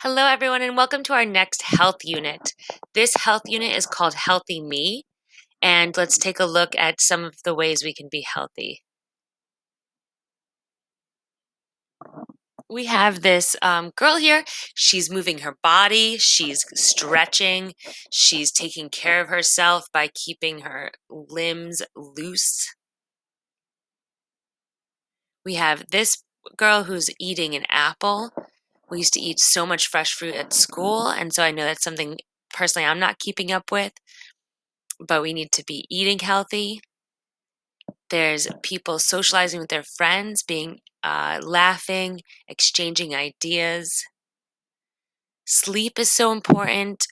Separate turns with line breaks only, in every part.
Hello, everyone, and welcome to our next health unit. This health unit is called Healthy Me, and let's take a look at some of the ways we can be healthy. We have this girl here. She's moving her body, she's stretching, she's taking care of herself by keeping her limbs loose. We have this girl who's eating an apple. We used to eat so much fresh fruit at school, and so I know that's something personally I'm not keeping up with, but we need to be eating healthy. There's people socializing with their friends, being laughing, exchanging ideas. Sleep is so important.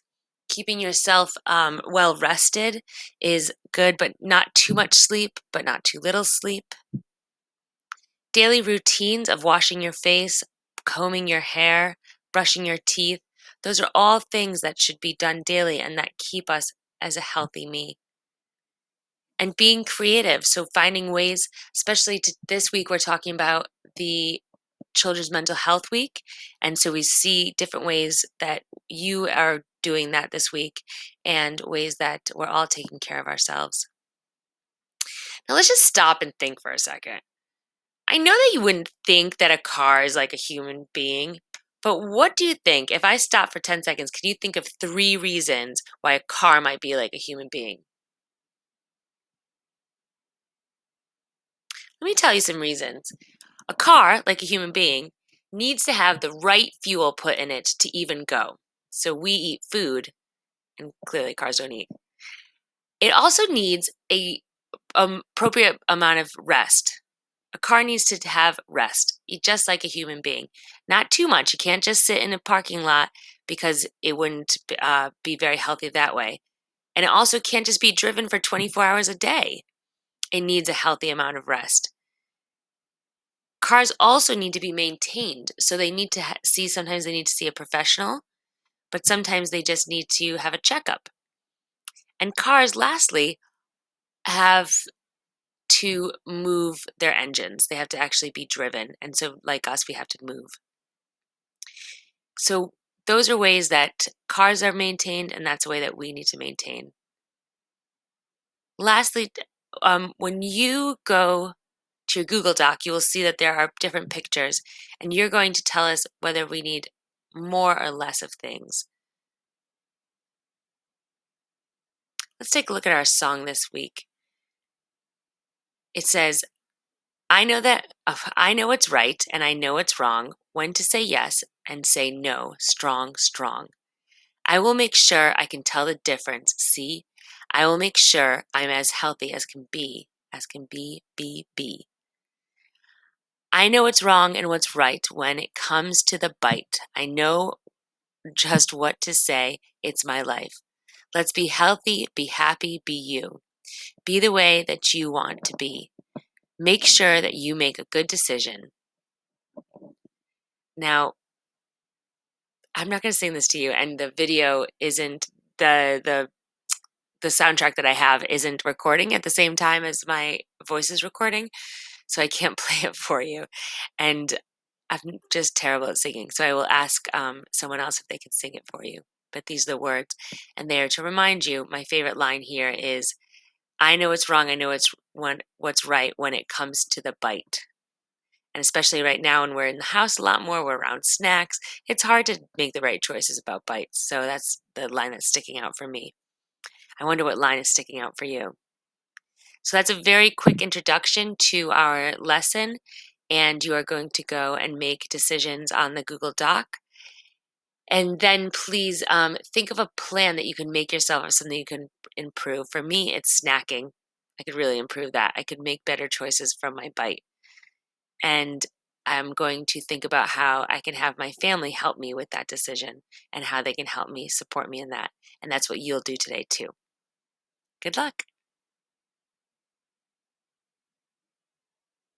Keeping yourself well rested is good, but not too much sleep, but not too little sleep. Daily routines of washing your face, combing your hair, brushing your teeth, those are all things that should be done daily and that keep us as a healthy me. And being creative, so finding ways, especially this week, we're talking about the Children's Mental Health Week. And so we see different ways that you are doing that this week and ways that we're all taking care of ourselves. Now, let's just stop and think for a second. I know that you wouldn't think that a car is like a human being, but what do you think? If I stop for 10 seconds, can you think of 3 reasons why a car might be like a human being? Let me tell you some reasons. A car, like a human being, needs to have the right fuel put in it to even go. So we eat food, and clearly cars don't eat. It also needs a appropriate amount of rest. A car needs to have rest, just like a human being. Not too much. You can't just sit in a parking lot because it wouldn't be very healthy that way. And it also can't just be driven for 24 hours a day. It needs a healthy amount of rest. Cars also need to be maintained. So they need to sometimes they need to see a professional, but sometimes they just need to have a checkup. And cars, lastly, have to move their engines. They have to actually be driven. And so, like us, we have to move. So those are ways that cars are maintained, and that's a way that we need to maintain. Lastly, when you go to your Google Doc, you will see that there are different pictures, and you're going to tell us whether we need more or less of things. Let's take a look at our song this week. It says, I know what's right and I know what's wrong, when to say yes and say no, strong, strong. I will make sure I can tell the difference, see? I will make sure I'm as healthy as can be, be. I know what's wrong and what's right when it comes to the bite. I know just what to say, it's my life. Let's be healthy, be happy, be you. Be the way that you want to be. Make sure that you make a good decision. Now, I'm not going to sing this to you, and the video isn't the soundtrack that I have isn't recording at the same time as my voice is recording, so I can't play it for you. And I'm just terrible at singing, so I will ask someone else if they can sing it for you. But these are the words, and they are to remind you. My favorite line here is, "I know it's wrong. I know what's right when it comes to the bite." And especially right now when we're in the house a lot more, we're around snacks, it's hard to make the right choices about bites. So that's the line that's sticking out for me. I wonder what line is sticking out for you. So that's a very quick introduction to our lesson, and you are going to go and make decisions on the Google Doc. And then please think of a plan that you can make yourself or something you can improve. For me, it's snacking. I could really improve that. I could make better choices from my bite. And I'm going to think about how I can have my family help me with that decision and how they can help me support me in that. And that's what you'll do today too. Good luck.